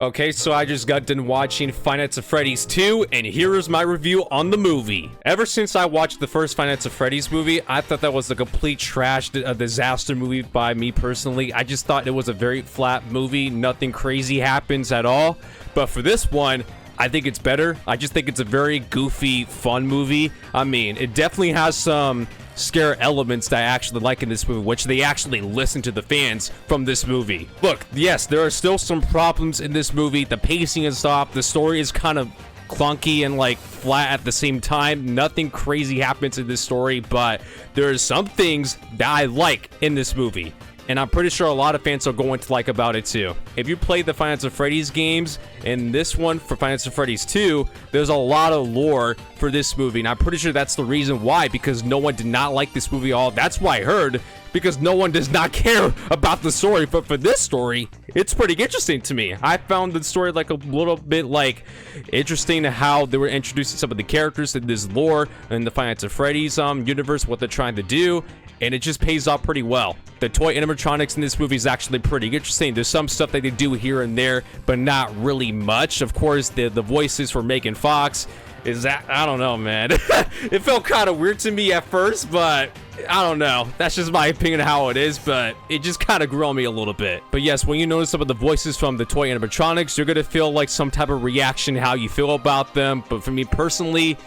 Okay, so I just got done watching Five Nights at Freddy's 2, and here is my review on the movie. Ever since I watched the first Five Nights at Freddy's movie, I thought that was a complete trash, a disaster movie by me personally. I just thought it was a very flat movie, nothing crazy happens at all. But for this one, I think it's better. I just think it's a very goofy, fun movie. I mean, it definitely has some scare elements that I actually like in this movie, which they actually listen to the fans from this movie. Look, yes, there are still some problems in this movie. The pacing is off. The story is kind of clunky and like flat at the same time. Nothing crazy happens in this story, but there are some things that I like in this movie, and I'm pretty sure a lot of fans are going to like about it too. If you played the Five Nights at Freddy's games and this one for Five Nights at Freddy's 2, there's a lot of lore for this movie, and I'm pretty sure that's the reason why, because no one did not like this movie at all. That's why I heard, because no one does not care about the story. But for this story, it's pretty interesting to me. I found the story like a little bit like interesting, how they were introducing some of the characters in this lore in the Five Nights at Freddy's universe, what they're trying to do, and it just pays off pretty well. The toy animatronics in this movie is actually pretty interesting. There's some stuff that they do here and there, but not really much. Of course, the voices for Megan Fox is that, I don't know, man. It felt kind of weird to me at first, but I don't know. That's just my opinion of how it is, but it just kind of grew on me a little bit. But yes, when you notice some of the voices from the toy animatronics, you're gonna feel like some type of reaction, how you feel about them. But for me personally,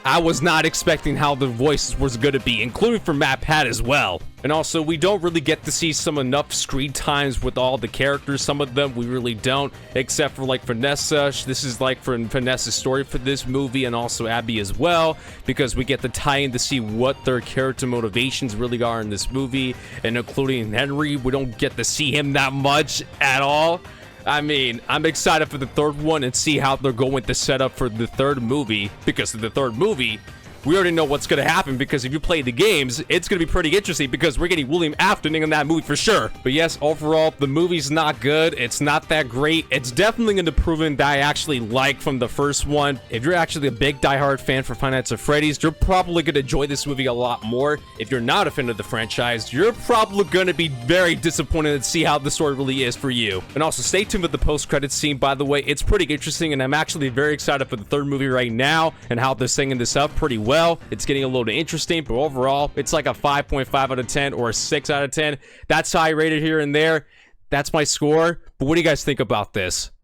I was not expecting how the voices was going to be, including for Matt Pat as well. And also, we don't really get to see some enough screen times with all the characters. Some of them we really don't, except for like Vanessa. This is like for Vanessa's story for this movie, and also Abby as well, because we get the tie-in to see what their character motivations really are in this movie, and including Henry. We don't get to see him that much at all. I mean, I'm excited for the third one and see how they're going to set up for the third movie, because in the third movie, we already know what's going to happen, because if you play the games, it's going to be pretty interesting, because we're getting William Afton in that movie for sure. But yes, overall, the movie's not good. It's not that great. It's definitely an improvement that I actually like from the first one. If you're actually a big diehard fan for Five Nights at Freddy's, you're probably going to enjoy this movie a lot more. If you're not a fan of the franchise, you're probably going to be very disappointed to see how the story really is for you. And also, stay tuned with the post-credits scene, by the way. It's pretty interesting, and I'm actually very excited for the third movie right now and how they're singing this up pretty well. It's getting a little interesting, but overall, it's like a 5.5 out of 10 or a 6 out of 10. That's how I rate it here and there. That's my score. But what do you guys think about this?